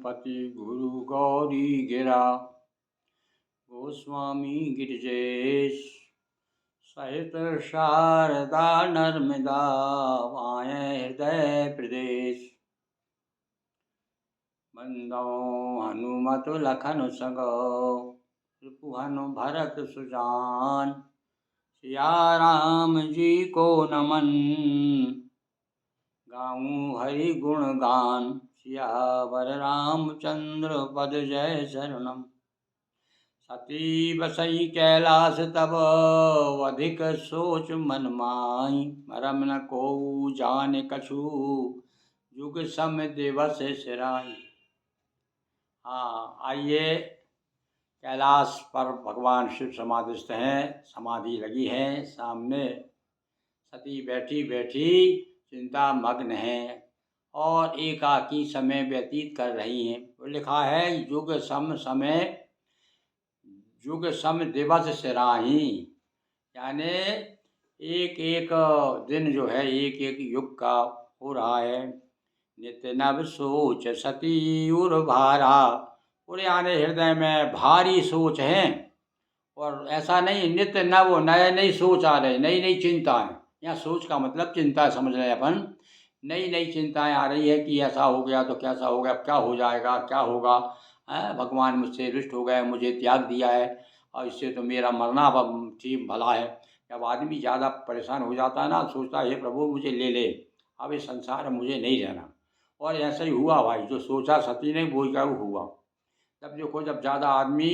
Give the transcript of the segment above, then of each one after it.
गणपति गुरु गौरी गिरा गोस्वामी गिरिजेश सहित शारदा नर्मदा वाये हृदय प्रदेश। बंदो हनुमत लखन सगो रिपुहनु भरत सुजान। सिया राम जी को नमन गाऊं हरि गुण गान। सियावर रामचंद्र पद जय शरणम। सती बसई कैलास तब अधिक सोच मन माई। मरम न को जान कछु युग सम दिवस सिराई। हाँ, आइए, कैलाश पर भगवान शिव समाधिस्थ हैं, समाधि लगी है सामने। सती बैठी बैठी चिंता मग्न है और एकाकी समय व्यतीत कर रही हैं। तो लिखा है युग सम दिवस सिराही, यानी एक एक दिन जो है एक एक युग का हो रहा है। नित्य नव सोच सती उर भारा, और यानी हृदय में भारी सोच है। और ऐसा नहीं नित्य नव नए नई सोच आ रही, नई नई चिंताएं। यहाँ सोच का मतलब चिंता समझ रहे अपन। नई नई चिंताएं आ रही है कि ऐसा हो गया तो कैसा हो गया, अब क्या हो जाएगा, क्या होगा, भगवान मुझसे रुष्ट हो गए, मुझे त्याग दिया है और इससे तो मेरा मरना ठीक भला है। जब आदमी ज़्यादा परेशान हो जाता है ना, सोचता है हे प्रभु मुझे ले ले, अब इस संसार में मुझे नहीं रहना। और ऐसा ही हुआ भाई, जो सोचा सती ने वो क्या हुआ। तब देखो, जब ज़्यादा आदमी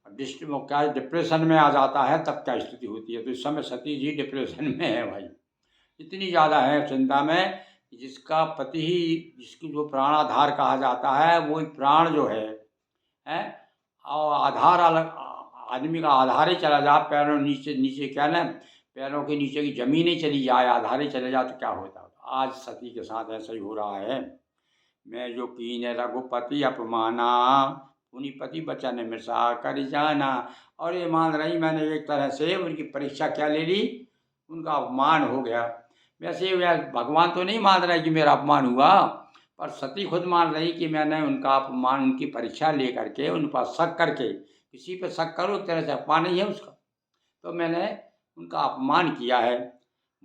डिप्रेशन में आ जाता है तब क्या स्थिति होती है। तो इस समय सती जी डिप्रेशन में है भाई, इतनी ज़्यादा है चिंता में। जिसका पति ही, जिसकी जो प्राणाधार कहा जाता है, वो प्राण जो है और आधार अलग, आदमी का आधार ही चला जाए, पैरों नीचे क्या ना, पैरों के नीचे की जमीन ही चली जाए, आधार ही चले जाए तो क्या होता है। आज सती के साथ ऐसा ही हो रहा है। मैं जो कीन रघुपति अपमाना, उन्हीं पति बचन मृषा कर जाना। और ये मान रही मैंने एक तरह से उनकी परीक्षा क्या ले ली, उनका अपमान हो गया। वैसे भगवान तो नहीं मान रहे कि मेरा अपमान हुआ, पर सती खुद मान रही कि मैंने उनका अपमान, उनकी परीक्षा ले करके, उन पर शक करके, किसी पर शक करो एक तरह से अपमान ही है उसका, तो मैंने उनका अपमान किया है।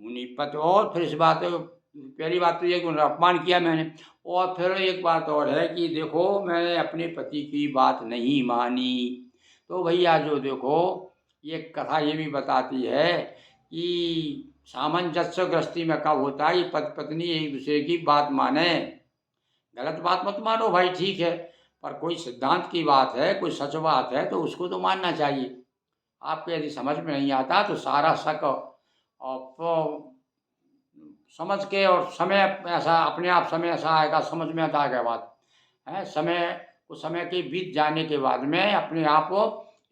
मुनिपत, और फिर इस बात, पहली बात तो ये कि उनका अपमान किया मैंने, और फिर एक बात और है कि देखो मैंने अपने पति की बात नहीं मानी। तो भैया जो देखो, ये कथा ये भी बताती है कि सामंजस्य गृहस्थी में कब होता है, पति पत्नी एक दूसरे की बात माने। गलत बात मत मानो भाई, ठीक है, पर कोई सिद्धांत की बात है, कोई सच बात है तो उसको तो मानना चाहिए। आपको यदि समझ में नहीं आता तो सारा शक और समझ के, और समय ऐसा अपने आप समय ऐसा आएगा, समझ में आता है बात है। समय के बीत जाने के बाद में अपने आप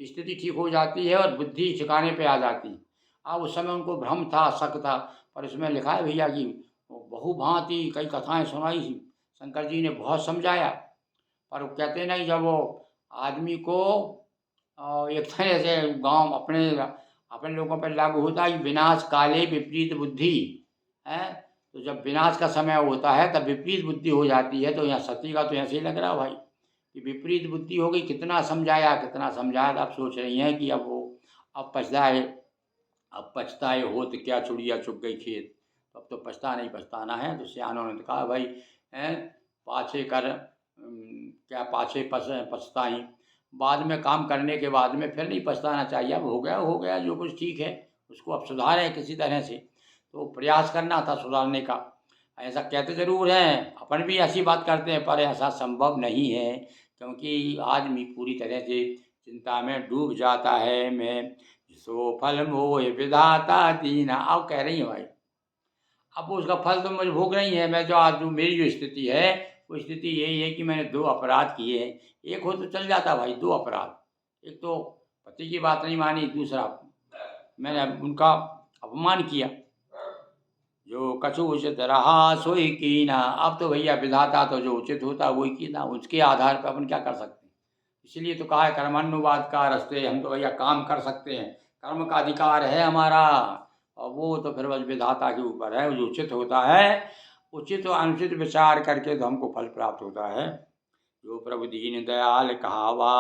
स्थिति ठीक हो जाती है और बुद्धि ठिकाने पे आ जाती है। अब उस समय उनको भ्रम था, शक था, पर इसमें लिखा है भैया कि बहुभांति कई कथाएं सुनाई, शंकर जी ने बहुत समझाया, पर वो कहते नहीं, जब वो आदमी को एक तरह से गांव अपने लोगों पर लागू होता है, विनाश काले विपरीत बुद्धि है। तो जब विनाश का समय होता है तब विपरीत बुद्धि हो जाती है। तो यहाँ सती का तो ऐसे ही लग रहा भाई कि विपरीत बुद्धि हो गई। कितना समझाया तो आप सोच रही हैं कि अब पछताए हो तो क्या, चुड़िया चुग गई खेत। अब तो पछताना है। तो सियानों ने कहा भाई पाछे कर क्या पाछे पछताई, बाद में काम करने के बाद में फिर नहीं पछताना चाहिए। अब हो गया जो कुछ ठीक है, उसको अब सुधारें किसी तरह से। तो प्रयास करना था सुधारने का। ऐसा कहते ज़रूर हैं, अपन भी ऐसी बात करते हैं, पर ऐसा संभव नहीं है, क्योंकि आदमी पूरी तरह से चिंता में डूब जाता है। मैं सो फल मोह विधाता दीना, अब कह रही है भाई, अब उसका फल तो मुझे भोग रही है। मैं जो आज जो मेरी जो स्थिति है, वो स्थिति यही है कि मैंने 2 अपराध किए हैं। एक हो तो चल जाता भाई, 2 अपराध, एक तो पति की बात नहीं मानी, दूसरा मैंने उनका अपमान किया। जो कछु उचित रहा सोई कीना, अब तो भैया विधाता तो जो उचित होता वही कीना, उसके आधार पर अपन क्या कर सकते हैं। इसीलिए तो कहा है कर्मण्यवाद का रास्ते, हम तो भैया काम कर सकते हैं, कर्म का अधिकार है हमारा, और वो तो फिर बस विधाता के ऊपर है। जो उचित होता है, उचित और अनुचित विचार करके तो हमको फल प्राप्त होता है। जो प्रभु दीन दयाल कहावा,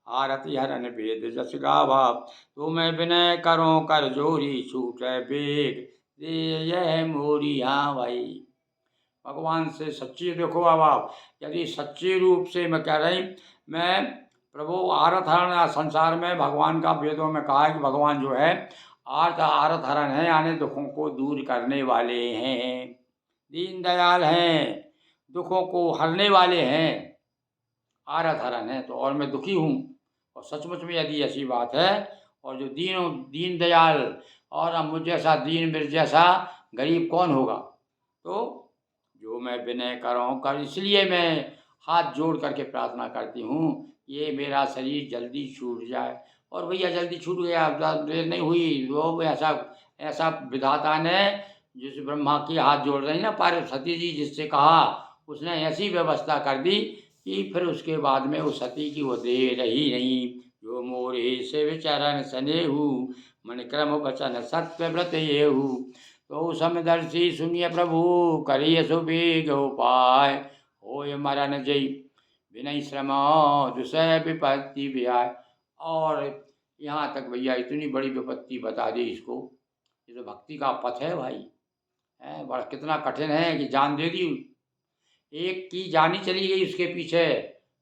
आरती हरन वेद जस गावा। तो मैं विनय करूं कर जोरी, छूटे बेग दे यह मोरी। हाँ भाई, भगवान से सच्ची देखो अब आप, यदि सच्चे रूप से मैं कह रही, मैं प्रभु आरत हरण, संसार में भगवान का वेदों में कहा है कि भगवान जो है आरत हरण है, यानी दुखों को दूर करने वाले हैं, दीन दयाल हैं, दुखों को हरने वाले हैं, आरत हरण है। तो और मैं दुखी हूँ, और सचमुच में यदि ऐसी बात है, और जो दीन दयाल, और अब मुझ जैसा दीन मेरे जैसा गरीब कौन होगा। तो जो मैं विनय कर, इसलिए मैं हाथ जोड़ करके प्रार्थना करती हूँ, ये मेरा शरीर जल्दी छूट जाए। और भैया जल्दी छूट गया, देर नहीं हुई, वो ऐसा ऐसा विधाता ने, जिस ब्रह्मा की हाथ जोड़ रही ना पार्वती जी, जिससे कहा, उसने ऐसी व्यवस्था कर दी कि फिर उसके बाद में उस सती की वो देर रही नहीं। जो मोरे से विचरण सनेहु, मन क्रम वचन सत्य व्रत येहु। तो समदर्शी सुनिय प्रभु, करिय सुबेग उपाय। होय मरण जय विनय श्रम, दुसह विपत्ति ब्याय। और यहाँ तक भैया इतनी बड़ी विपत्ति बता दी इसको। ये तो भक्ति का पथ है भाई, है बड़ा कितना कठिन है कि जान दे दी, एक की जानी चली गई उसके पीछे।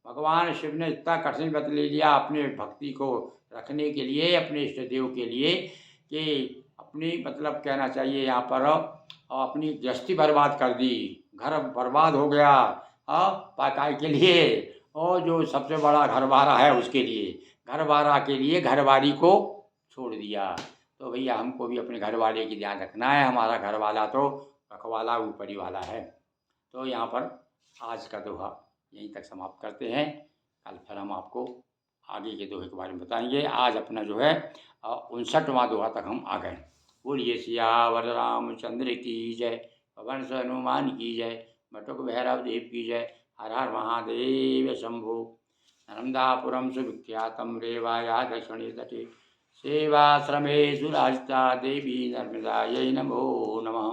भगवान शिव ने इतना कठिन व्रत ले लिया अपने भक्ति को रखने के लिए, अपने इष्ट देव के लिए, कि अपनी मतलब कहना चाहिए यहाँ पर, और अपनी गृहस्थी बर्बाद कर दी, घर बर्बाद हो गया पाकाई के लिए, और जो सबसे बड़ा घरवारा है उसके लिए, घरवारा के लिए घरवारी को छोड़ दिया। तो भैया हमको भी अपने घरवाले की ध्यान रखना है, हमारा घरवाला तो रखवाला ऊपरी वाला है। तो यहाँ पर आज का दोहा यहीं तक समाप्त करते हैं, कल फिर हम आपको आगे के दोहे के बारे में बताएंगे। आज अपना जो है 59वां दोहा तक हम आ गए। बोलिए सियावर रामचंद्र की जय, पवन से हनुमान की जय, बटुक भैरव देव की जय। हर हर महादेव शंभो। नर्मदापुरम सुविख्यातम रेवाया दक्षिणे तटे, सेवाश्रमे सुराजिता देवी नर्मदायै नमो नमः।